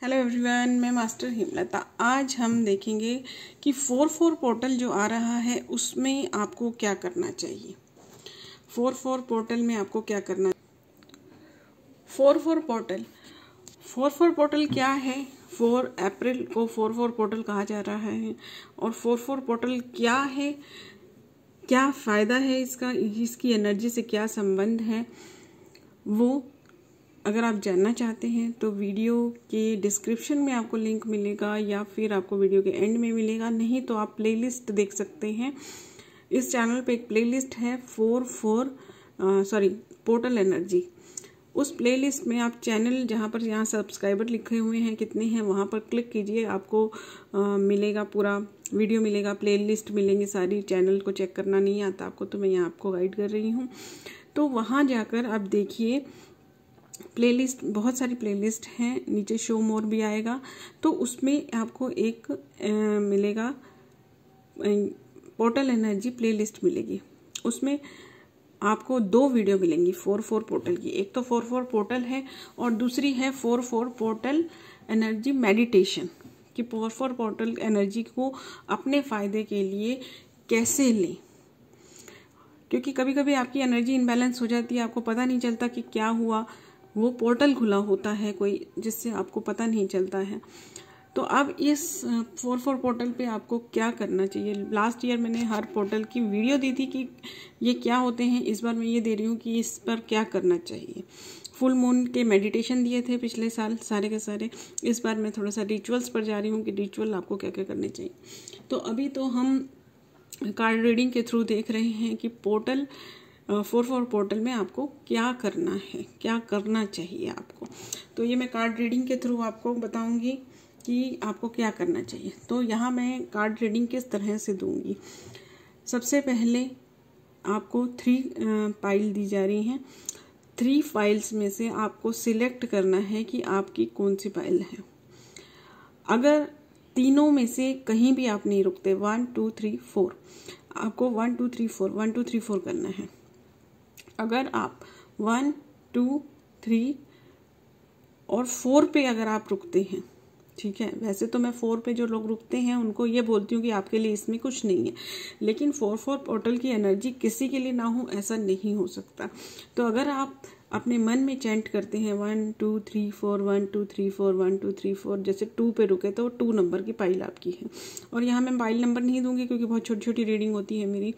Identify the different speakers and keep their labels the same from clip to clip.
Speaker 1: Hello everyone, मैं master Hemlata. आज हम देखेंगे कि 4-4 पोर्टल जो आ रहा है उसमें आपको क्या करना चाहिए। 4-4 पोर्टल में आपको क्या करना। 4-4 पोर्टल क्या है? 4 अप्रैल को 4-4 पोर्टल कहा जा रहा है। और 4-4 पोर्टल क्या है, क्या फ़ायदा है इसका, इसकी एनर्जी से क्या संबंध है, वो अगर आप जानना चाहते हैं तो वीडियो के डिस्क्रिप्शन में आपको लिंक मिलेगा या फिर आपको वीडियो के एंड में मिलेगा। नहीं तो आप प्लेलिस्ट देख सकते हैं। इस चैनल पे एक प्लेलिस्ट है पोर्टल एनर्जी। उस प्लेलिस्ट में आप चैनल जहाँ पर यहाँ सब्सक्राइबर लिखे हुए हैं कितने हैं वहाँ पर क्लिक कीजिए, आपको मिलेगा, पूरा वीडियो मिलेगा, प्लेलिस्ट मिलेंगी सारी। चैनल को चेक करना नहीं आता आपको तो मैं यहाँ आपको गाइड कर रही हूँ। तो वहाँ जाकर आप देखिए प्लेलिस्ट, बहुत सारी प्लेलिस्ट हैं, नीचे शो मोर भी आएगा तो उसमें आपको एक मिलेगा पोर्टल एनर्जी प्लेलिस्ट मिलेगी। उसमें आपको 2 वीडियो मिलेंगी 4-4 पोर्टल की। एक तो 4-4 पोर्टल है और दूसरी है 4-4 पोर्टल एनर्जी मेडिटेशन, कि 4-4 पोर्टल एनर्जी को अपने फ़ायदे के लिए कैसे लें। क्योंकि कभी कभी आपकी एनर्जी इनबैलेंस हो जाती है, आपको पता नहीं चलता कि क्या हुआ, वो पोर्टल खुला होता है कोई जिससे आपको पता नहीं चलता है। तो अब इस 4-4 पोर्टल पे आपको क्या करना चाहिए। लास्ट ईयर मैंने हर पोर्टल की वीडियो दी थी कि ये क्या होते हैं। इस बार मैं ये दे रही हूँ कि इस पर क्या करना चाहिए। फुल मून के मेडिटेशन दिए थे पिछले साल सारे के सारे। इस बार मैं थोड़ा सा रिचुअल्स पर जा रही हूँ कि रिचुअल आपको क्या क्या करने चाहिए। तो अभी तो हम कार्ड रीडिंग के थ्रू देख रहे हैं कि 4-4 पोर्टल में आपको क्या करना है, क्या करना चाहिए आपको। तो ये मैं कार्ड रीडिंग के थ्रू आपको बताऊंगी कि आपको क्या करना चाहिए। तो यहाँ मैं कार्ड रीडिंग किस तरह से दूंगी। सबसे पहले आपको 3 फाइल दी जा रही हैं। 3 फाइल्स में से आपको सिलेक्ट करना है कि आपकी कौन सी फाइल है। अगर तीनों में से कहीं भी आप नहीं रुकते, 1 2 3 4, आपको 1 2 3 4 करना है। अगर आप 1 2 3 और 4 पे अगर आप रुकते हैं, ठीक है। वैसे तो मैं 4 पे जो लोग रुकते हैं उनको ये बोलती हूँ कि आपके लिए इसमें कुछ नहीं है, लेकिन 4-4 पोर्टल की एनर्जी किसी के लिए ना हो ऐसा नहीं हो सकता। तो अगर आप अपने मन में चैंट करते हैं 1 2 3 4 1 2 3 4 1 2 3 4, जैसे 2 पे रुके तो 2 नंबर की फाइल आपकी है। और यहाँ मैं फाइल नंबर नहीं दूंगी क्योंकि बहुत छोटी छोटी रीडिंग होती है मेरी।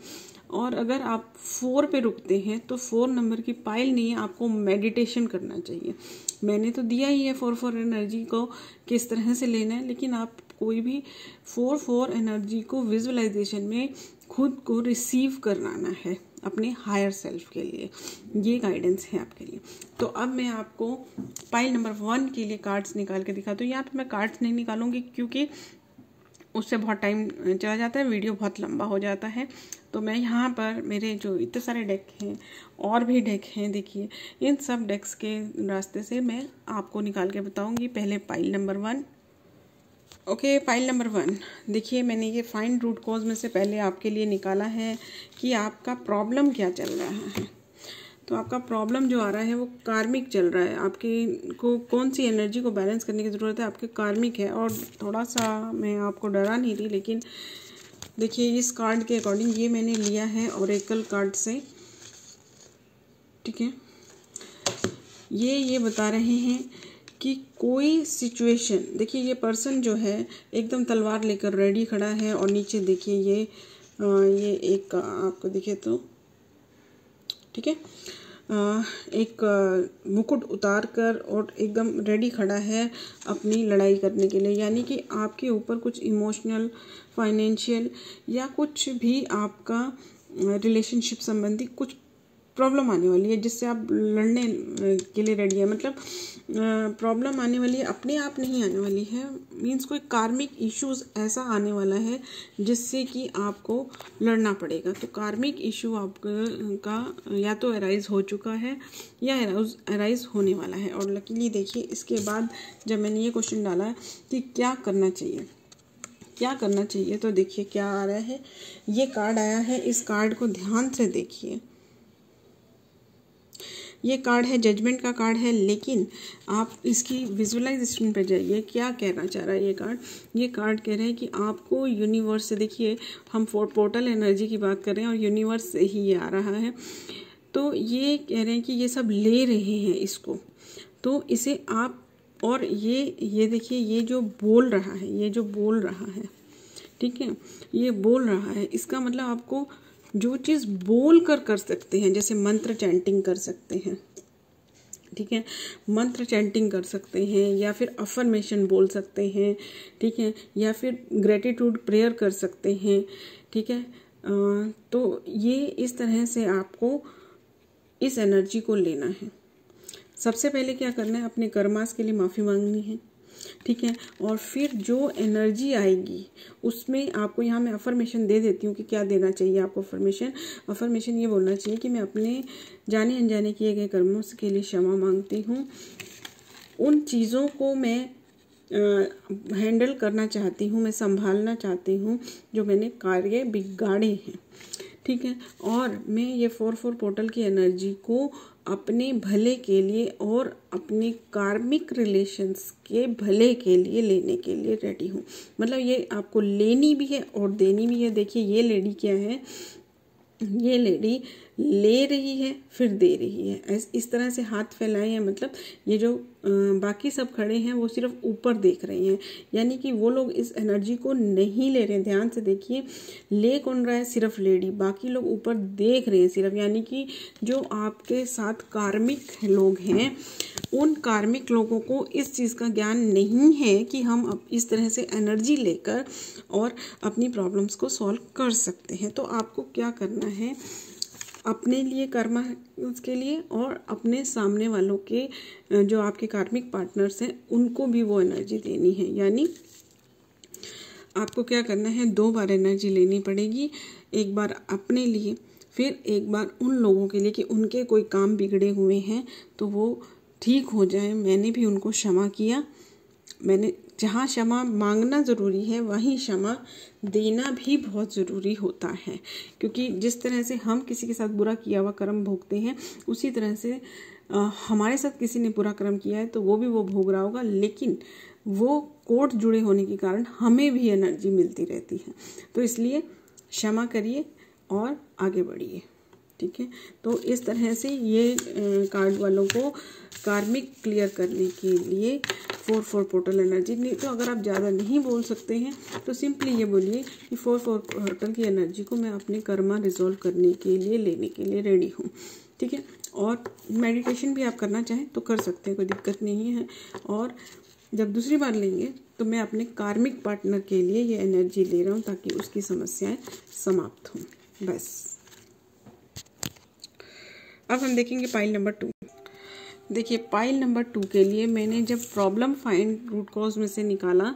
Speaker 1: और अगर आप 4 पे रुकते हैं तो 4 नंबर की फाइल नहीं है, आपको मेडिटेशन करना चाहिए। मैंने तो दिया ही है 4-4 एनर्जी को किस तरह से लेना है, लेकिन आप कोई भी 4-4 एनर्जी को विजुअलाइजेशन में खुद को रिसीव कराना है अपने हायर सेल्फ के लिए। ये गाइडेंस है आपके लिए। तो अब मैं आपको फाइल नंबर 1 के लिए कार्ड्स निकाल के दिखाती हूँ। यहाँ पे मैं कार्ड्स नहीं निकालूंगी क्योंकि उससे बहुत टाइम चला जाता है, वीडियो बहुत लंबा हो जाता है। तो मैं यहाँ पर मेरे जो इतने सारे डेक हैं और भी डेक हैं, देखिए इन सब डेक्स के रास्ते से मैं आपको निकाल के बताऊँगी। पहले file number 1। Okay, file number 1 देखिए, मैंने ये फाइंड रूट कॉज में से पहले आपके लिए निकाला है कि आपका प्रॉब्लम क्या चल रहा है। तो आपका प्रॉब्लम जो आ रहा है वो कार्मिक चल रहा है। आपके को कौन सी एनर्जी को बैलेंस करने की ज़रूरत है, आपके कार्मिक है। और थोड़ा सा मैं आपको डरा नहीं रही, लेकिन देखिए इस कार्ड के अकॉर्डिंग ये मैंने लिया है ओरेकल कार्ड से, ठीक है। ये बता रहे हैं कि कोई सिचुएशन, देखिए ये पर्सन जो है एकदम तलवार लेकर रेडी खड़ा है और नीचे देखिए ये एक आपको दिखे तो, ठीक है, एक मुकुट उतार कर और एकदम रेडी खड़ा है अपनी लड़ाई करने के लिए। यानी कि आपके ऊपर कुछ इमोशनल, फाइनेंशियल या कुछ भी आपका रिलेशनशिप संबंधी कुछ प्रॉब्लम आने वाली है जिससे आप लड़ने के लिए रेडी है। मतलब प्रॉब्लम आने वाली है, अपने आप नहीं आने वाली है। मीन्स कोई कार्मिक इश्यूज ऐसा आने वाला है जिससे कि आपको लड़ना पड़ेगा। तो कार्मिक इशू आपका या तो अराइज हो चुका है या अराइज होने वाला है। और लकीली देखिए इसके बाद जब मैंने ये क्वेश्चन डाला कि क्या करना चाहिए, तो देखिए क्या आ रहा है। ये कार्ड आया है, इस कार्ड को ध्यान से देखिए। ये कार्ड है, जजमेंट का कार्ड है, लेकिन आप इसकी विजुअलाइजेशन पे जाइए। क्या कहना चाह रहा है ये कार्ड? ये कार्ड कह रहे हैं कि आपको यूनिवर्स से, देखिए हम पोर्टल एनर्जी की बात कर रहे हैं और यूनिवर्स से ही ये आ रहा है, तो ये कह रहे हैं कि ये सब ले रहे हैं इसको, तो इसे आप, और ये देखिए ये जो बोल रहा है, ये जो बोल रहा है, ठीक है, ये बोल रहा है, इसका मतलब आपको जो चीज़ बोल कर सकते हैं, जैसे मंत्र चैंटिंग कर सकते हैं, ठीक है, मंत्र चैंटिंग कर सकते हैं, या फिर अफर्मेशन बोल सकते हैं, ठीक है, या फिर ग्रेटिट्यूड प्रेयर कर सकते हैं, ठीक है। तो ये इस तरह से आपको इस एनर्जी को लेना है। सबसे पहले क्या करना है, अपने कर्मास के लिए माफ़ी मांगनी है, ठीक है, और फिर जो एनर्जी आएगी उसमें आपको, यहाँ मैं अफर्मेशन दे देती हूँ कि क्या देना चाहिए आपको। अफर्मेशन ये बोलना चाहिए कि मैं अपने जाने अनजाने किए गए कर्मों के लिए क्षमा मांगती हूँ, उन चीज़ों को मैं हैंडल करना चाहती हूँ, मैं संभालना चाहती हूँ जो मैंने कार्य बिगाड़े हैं, ठीक है, और मैं ये 4/4 पोर्टल की एनर्जी को अपने भले के लिए और अपने कार्मिक रिलेशंस के भले के लिए लेने के लिए रेडी हूँ। मतलब ये आपको लेनी भी है और देनी भी है। देखिए ये लेडी क्या है, ये लेडी ले रही है फिर दे रही है, इस तरह से हाथ फैलाए हैं। मतलब ये जो बाकी सब खड़े हैं वो सिर्फ ऊपर देख रहे हैं, यानी कि वो लोग इस एनर्जी को नहीं ले रहे हैं। ध्यान से देखिए, ले कौन रहा है? सिर्फ लेडी, बाकी लोग ऊपर देख रहे हैं सिर्फ। यानी कि जो आपके साथ कार्मिक लोग हैं, उन कार्मिक लोगों को इस चीज़ का ज्ञान नहीं है कि हम अब इस तरह से एनर्जी लेकर और अपनी प्रॉब्लम्स को सॉल्व कर सकते हैं। तो आपको क्या करना है, अपने लिए कर्मा उसके लिए और अपने सामने वालों के जो आपके कार्मिक पार्टनर्स हैं उनको भी वो एनर्जी देनी है। यानी आपको क्या करना है, 2 बार एनर्जी लेनी पड़ेगी, एक बार अपने लिए, फिर एक बार उन लोगों के लिए कि उनके कोई काम बिगड़े हुए हैं तो वो ठीक हो जाए। मैंने भी उनको क्षमा किया, मैंने जहाँ क्षमा मांगना ज़रूरी है वहीं क्षमा देना भी बहुत ज़रूरी होता है, क्योंकि जिस तरह से हम किसी के साथ बुरा किया हुआ कर्म भोगते हैं, उसी तरह से हमारे साथ किसी ने बुरा कर्म किया है तो वो भी वो भोग रहा होगा, लेकिन वो कोर्ट जुड़े होने के कारण हमें भी एनर्जी मिलती रहती है। तो इसलिए क्षमा करिए और आगे बढ़िए, ठीक है। तो इस तरह से ये कार्ड वालों को कार्मिक क्लियर करने के लिए 4/4 पोर्टल एनर्जी। नहीं तो अगर आप ज़्यादा नहीं बोल सकते हैं तो सिंपली ये बोलिए कि 4/4 पोर्टल की एनर्जी को मैं अपने कर्मा रिजॉल्व करने के लिए, लेने के लिए रेडी हूँ, ठीक है। और मेडिटेशन भी आप करना चाहें तो कर सकते हैं, कोई दिक्कत नहीं है। और जब दूसरी बार लेंगे तो मैं अपने कार्मिक पार्टनर के लिए ये एनर्जी ले रहा हूँ ताकि उसकी समस्याएं समाप्त हों, बस। अब हम देखेंगे पाइल नंबर 2। देखिए पाइल नंबर 2 के लिए मैंने जब प्रॉब्लम फाइंड रूट कॉज में से निकाला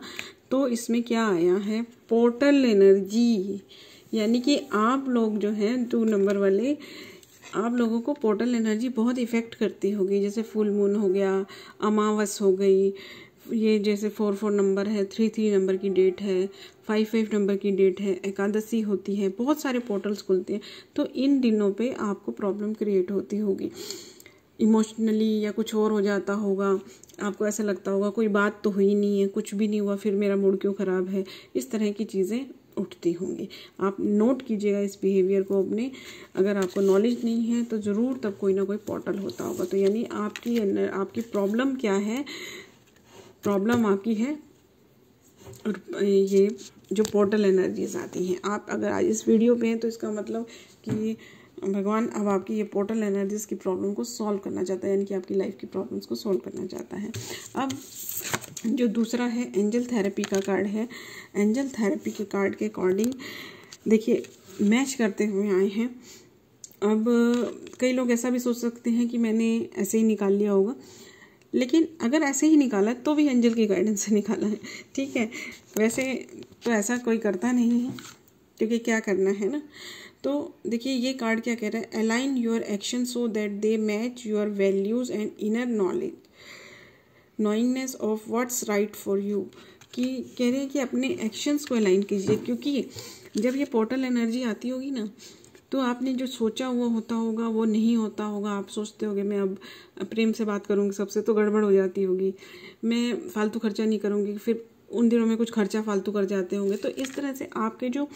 Speaker 1: तो इसमें क्या आया है, पोर्टल एनर्जी। यानी कि आप लोग जो हैं 2 नंबर वाले, आप लोगों को पोर्टल एनर्जी बहुत इफ़ेक्ट करती होगी। जैसे फुल मून हो गया, अमावस हो गई, ये जैसे 4/4 नंबर है, 3/3 नंबर की डेट है, 5/5 नंबर की डेट है, एकादशी होती है, बहुत सारे पोर्टल्स खुलते हैं। तो इन दिनों पे आपको प्रॉब्लम क्रिएट होती होगी इमोशनली, या कुछ और हो जाता होगा, आपको ऐसा लगता होगा कोई बात तो हुई नहीं है, कुछ भी नहीं हुआ, फिर मेरा मूड क्यों ख़राब है, इस तरह की चीज़ें उठती होंगी। आप नोट कीजिएगा इस बिहेवियर को अपने। अगर आपको नॉलेज नहीं है तो ज़रूर तब कोई ना कोई पोर्टल होता होगा। तो यानी आपकी प्रॉब्लम क्या है, प्रॉब्लम आपकी है ये जो पोर्टल एनर्जीज आती हैं। आप अगर आज इस वीडियो पे हैं तो इसका मतलब कि भगवान अब आपकी ये पोर्टल एनर्जीज की प्रॉब्लम को सॉल्व करना चाहता है, यानी कि आपकी लाइफ की प्रॉब्लम्स को सॉल्व करना चाहता है। अब जो दूसरा है एंजल थेरेपी का कार्ड है। एंजल थेरेपी के कार्ड के अकॉर्डिंग देखिए मैच करते हुए आए हैं। अब कई लोग ऐसा भी सोच सकते हैं कि मैंने ऐसे ही निकाल लिया होगा, लेकिन अगर ऐसे ही निकाला तो भी एंजल की गाइडेंस से निकाला है, ठीक है। वैसे तो ऐसा कोई करता नहीं है, क्योंकि क्या करना है ना। तो देखिए ये कार्ड क्या कह रहा है, align your action so that they match your values and inner knowledge knowingness of what's right for you. कि कह रहे हैं कि अपने एक्शंस को अलाइन कीजिए, क्योंकि जब ये पोर्टल एनर्जी आती होगी ना तो आपने जो सोचा हुआ होता होगा वो नहीं होता होगा। आप सोचते होगे मैं अब प्रेम से बात करूँगी सबसे तो गड़बड़ हो जाती होगी, मैं फालतू खर्चा नहीं करूँगी, फिर उन दिनों में कुछ खर्चा फालतू कर जाते होंगे। तो इस तरह से आपके जो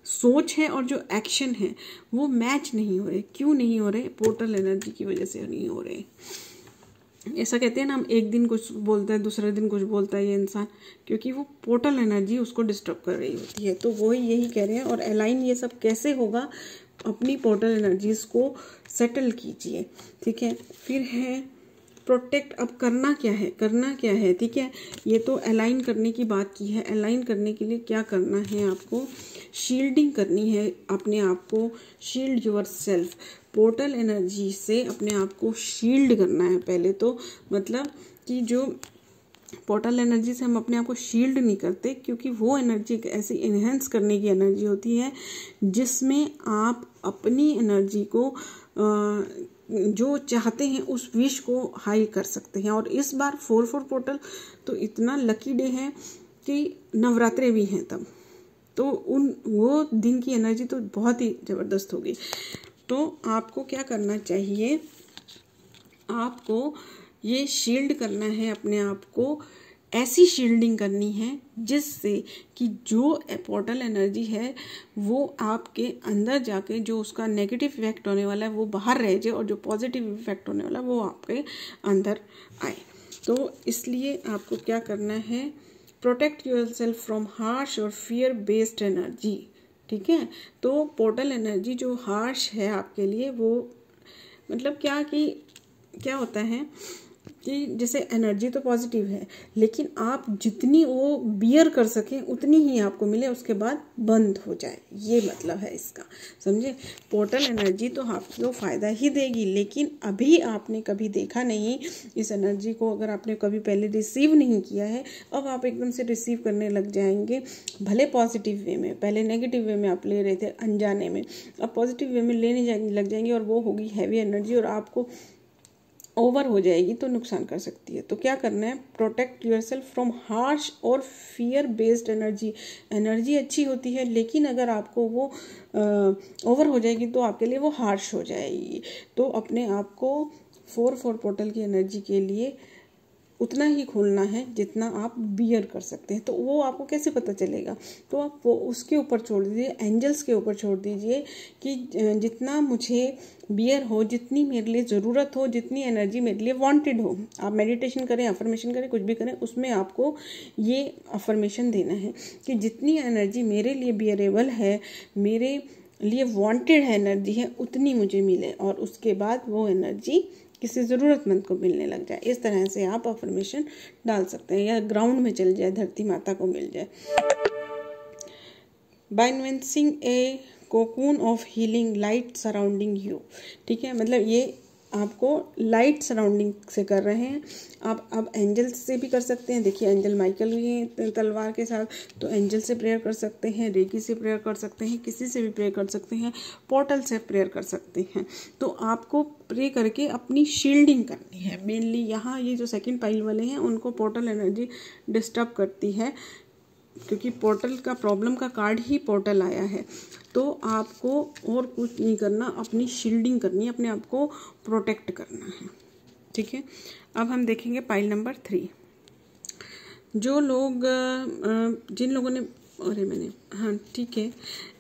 Speaker 1: सोच है और जो एक्शन है वो मैच नहीं हो रहे। क्यों नहीं हो रहे? पोर्टल एनर्जी की वजह से नहीं हो रहे। ऐसा कहते हैं ना, हम एक दिन कुछ बोलते हैं दूसरे दिन कुछ बोलता है ये इंसान, क्योंकि वो पोर्टल एनर्जी उसको डिस्टर्ब कर रही होती है। तो वो यही कह रहे हैं। और अलाइन ये सब कैसे होगा? अपनी पोर्टल एनर्जीज को सेटल कीजिए, ठीक है। फिर है प्रोटेक्ट। अब करना क्या है? करना क्या है, ठीक है। ये तो अलाइन करने की बात की है। अलाइन करने के लिए क्या करना है? आपको शील्डिंग करनी है अपने आप को। Shield your self. Portal energy से अपने आप को शील्ड करना है पहले तो। मतलब कि जो पोर्टल एनर्जी से हम अपने आप को शील्ड नहीं करते, क्योंकि वो एनर्जी एक ऐसी इन्हेंस करने की एनर्जी होती है जिसमें आप अपनी एनर्जी को जो चाहते हैं उस विश को हाई कर सकते हैं। और इस बार 4/4 पोर्टल तो इतना लकी डे है कि नवरात्रे भी हैं तब, तो वो दिन की एनर्जी तो बहुत ही ज़बरदस्त होगी। तो आपको क्या करना चाहिए? आपको ये शील्ड करना है अपने आप को। ऐसी शील्डिंग करनी है जिससे कि जो पोर्टल एनर्जी है वो आपके अंदर जाके जो उसका नेगेटिव इफेक्ट होने वाला है वो बाहर रह जाए, और जो पॉजिटिव इफेक्ट होने वाला है वो आपके अंदर आए। तो इसलिए आपको क्या करना है? Protect your self from harsh और फियर बेस्ड एनर्जी, ठीक है। तो पोर्टल एनर्जी जो हार्श है आपके लिए, वो मतलब क्या होता है कि जैसे एनर्जी तो पॉजिटिव है, लेकिन आप जितनी वो बियर कर सकें उतनी ही आपको मिले, उसके बाद बंद हो जाए, ये मतलब है इसका, समझे। पोर्टल एनर्जी तो आपको फ़ायदा ही देगी, लेकिन अभी आपने कभी देखा नहीं इस एनर्जी को। अगर आपने कभी पहले रिसीव नहीं किया है, अब आप एकदम से रिसीव करने लग जाएंगे, भले पॉजिटिव वे में। पहले नेगेटिव वे में आप ले रहे थे अनजाने में, अब पॉजिटिव वे में लेने लग जाएंगे, और वो होगी हैवी एनर्जी और आपको ओवर हो जाएगी तो नुकसान कर सकती है। तो क्या करना है? प्रोटेक्ट योरसेल्फ फ्रॉम हार्श और फियर बेस्ड एनर्जी। एनर्जी अच्छी होती है, लेकिन अगर आपको वो ओवर हो जाएगी तो आपके लिए वो हार्श हो जाएगी। तो अपने आप को 4/4 पोर्टल की एनर्जी के लिए उतना ही खोलना है जितना आप बियर कर सकते हैं। तो वो आपको कैसे पता चलेगा? तो आप वो उसके ऊपर छोड़ दीजिए, एंजल्स के ऊपर छोड़ दीजिए कि जितना मुझे बियर हो, जितनी मेरे लिए ज़रूरत हो, जितनी एनर्जी मेरे लिए वांटेड हो। आप मेडिटेशन करें, अफर्मेशन करें, कुछ भी करें, उसमें आपको ये अफर्मेशन देना है कि जितनी एनर्जी मेरे लिए बियरेबल है, मेरे लिए वांटेड है एनर्जी है, उतनी मुझे मिले, और उसके बाद वो एनर्जी किसी ज़रूरतमंद को मिलने लग जाए। इस तरह से आप अफर्मेशन डाल सकते हैं, या ग्राउंड में चल जाए, धरती माता को मिल जाए। By envisioning a cocoon of healing light surrounding you, ठीक है। मतलब ये आपको लाइट सराउंडिंग से कर रहे हैं। आप अब एंजल से भी कर सकते हैं। देखिए एंजल माइकल भी हैं तलवार के साथ, तो एंजल से प्रेयर कर सकते हैं, रेकी से प्रेयर कर सकते हैं, किसी से भी प्रेयर कर सकते हैं, पोर्टल से प्रेयर कर सकते हैं। तो आपको प्रे करके अपनी शील्डिंग करनी है। मेनली यहाँ ये जो सेकंड पाइल वाले हैं उनको पोर्टल एनर्जी डिस्टर्ब करती है, क्योंकि पोर्टल का प्रॉब्लम का कार्ड ही पोर्टल आया है। तो आपको और कुछ नहीं करना, अपनी शील्डिंग करनी है, अपने आप को प्रोटेक्ट करना है, ठीक है। अब हम देखेंगे पाइल नंबर 3। जो लोग जिन लोगों ने ठीक है,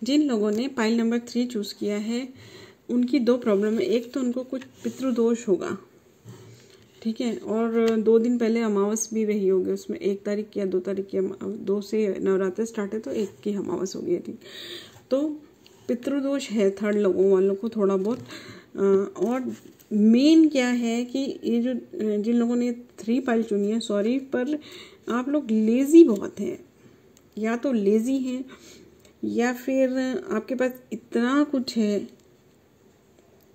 Speaker 1: जिन लोगों ने पाइल नंबर 3 चूज़ किया है उनकी 2 प्रॉब्लम है। एक तो उनको कुछ पितृदोष होगा, ठीक है, और 2 दिन पहले अमावस भी रही होगी, उसमें 1 तारीख या 2 तारीख की 2 से नवरात्रि स्टार्ट है तो 1 की अमावस हो गई, ठीक। तो पितृदोष है थर्ड लोगों वालों को थोड़ा बहुत। और मेन क्या है कि ये जो जिन लोगों ने 3 पाइल चुनी है, सॉरी, पर आप लोग लेज़ी बहुत हैं। या तो लेज़ी हैं या फिर आपके पास इतना कुछ है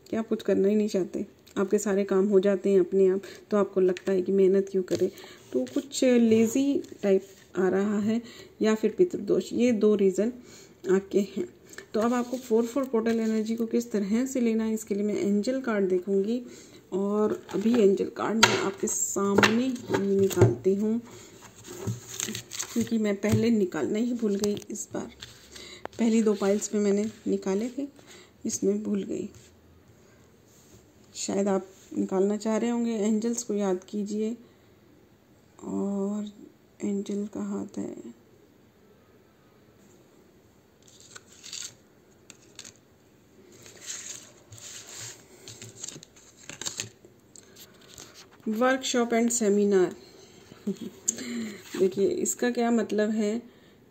Speaker 1: कि आप कुछ करना ही नहीं चाहते, आपके सारे काम हो जाते हैं अपने आप, तो आपको लगता है कि मेहनत क्यों करें। तो कुछ लेज़ी टाइप आ रहा है, या फिर पितृदोष, ये 2 रीज़न आपके हैं। तो अब आपको 4/4 पोर्टल एनर्जी को किस तरह से लेना है, इसके लिए मैं एंजल कार्ड देखूंगी। और अभी एंजल कार्ड मैं आपके सामने ही निकालती हूँ, क्योंकि मैं पहले निकालना ही भूल गई इस बार। पहली 2 पाइल्स में मैंने निकाले थे, इसमें भूल गई, शायद आप निकालना चाह रहे होंगे। एंजल्स को याद कीजिए, और एंजल का हाथ है, वर्कशॉप एंड सेमिनार। देखिए इसका क्या मतलब है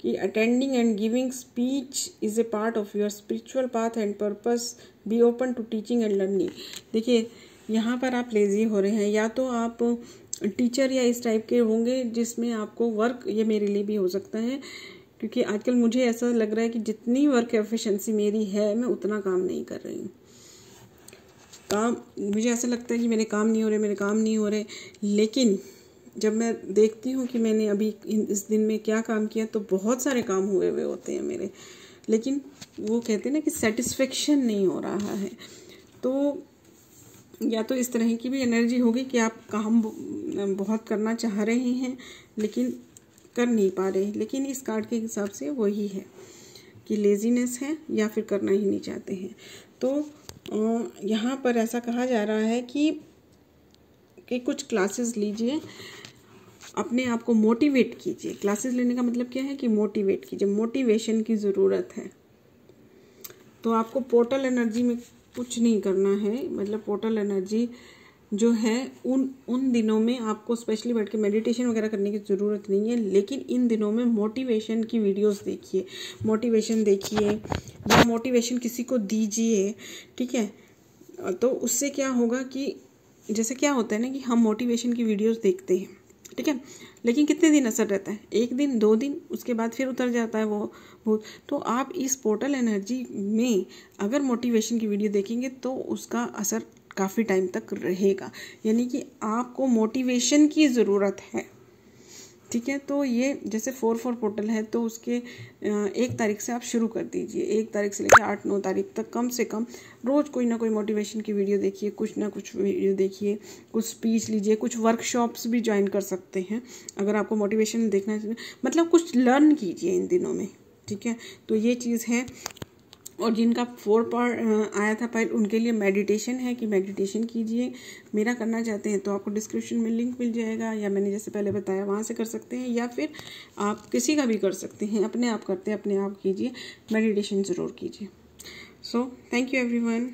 Speaker 1: कि attending and giving speech is a part of your spiritual path and purpose, be open to teaching and learning. देखिए यहाँ पर आप लेजी हो रहे हैं, या तो आप टीचर या इस टाइप के होंगे जिसमें आपको वर्क, ये मेरे लिए भी हो सकता है, क्योंकि आजकल मुझे ऐसा लग रहा है कि जितनी वर्क एफिशिएंसी मेरी है मैं उतना काम नहीं कर रही हूँ। काम, मुझे ऐसा लगता है कि मेरे काम नहीं हो रहे, लेकिन जब मैं देखती हूँ कि मैंने अभी इस दिन में क्या काम किया, तो बहुत सारे काम हुए हुए होते हैं मेरे, लेकिन वो कहते हैं ना कि सेटिस्फेक्शन नहीं हो रहा है। तो या तो इस तरह की भी एनर्जी होगी कि आप काम बहुत करना चाह रहे हैं लेकिन कर नहीं पा रहे, लेकिन इस कार्ड के हिसाब से वही है कि लेजीनेस है या फिर करना ही नहीं चाहते हैं। तो यहाँ पर ऐसा कहा जा रहा है कि कुछ क्लासेस लीजिए, अपने आप को मोटिवेट कीजिए। क्लासेस लेने का मतलब क्या है कि मोटिवेट कीजिए, मोटिवेशन की ज़रूरत है। तो आपको पोर्टल एनर्जी में कुछ नहीं करना है, मतलब पोर्टल एनर्जी जो है उन दिनों में आपको स्पेशली बैठ के मेडिटेशन वगैरह करने की ज़रूरत नहीं है, लेकिन इन दिनों में मोटिवेशन की वीडियोस देखिए, मोटिवेशन देखिए या मोटिवेशन किसी को दीजिए, ठीक है। तो उससे क्या होगा कि जैसे क्या होता है ना कि हम मोटिवेशन की वीडियोस देखते हैं, ठीक है, लेकिन कितने दिन असर रहता है, 1 दिन 2 दिन, उसके बाद फिर उतर जाता है वो। तो आप इस पोर्टल एनर्जी में अगर मोटिवेशन की वीडियो देखेंगे तो उसका असर काफ़ी टाइम तक रहेगा, यानी कि आपको मोटिवेशन की ज़रूरत है, ठीक है। तो ये जैसे 4/4 पोर्टल है, तो उसके 1 तारीख से आप शुरू कर दीजिए, 1 तारीख से लेकर 8-9 तारीख तक कम से कम रोज़ कोई ना कोई मोटिवेशन की वीडियो देखिए, कुछ ना कुछ वीडियो देखिए, कुछ स्पीच लीजिए, कुछ वर्कशॉप्स भी ज्वाइन कर सकते हैं अगर आपको मोटिवेशन देखना है, मतलब कुछ लर्न कीजिए इन दिनों में, ठीक है। तो ये चीज़ है। और जिनका 4 पार्ट आया था पहले, उनके लिए मेडिटेशन है कि मेडिटेशन कीजिए। मेरा करना चाहते हैं तो आपको डिस्क्रिप्शन में लिंक मिल जाएगा, या मैंने जैसे पहले बताया वहाँ से कर सकते हैं, या फिर आप किसी का भी कर सकते हैं। अपने आप करते हैं, अपने आप कीजिए, मेडिटेशन ज़रूर कीजिए। So thank you everyone.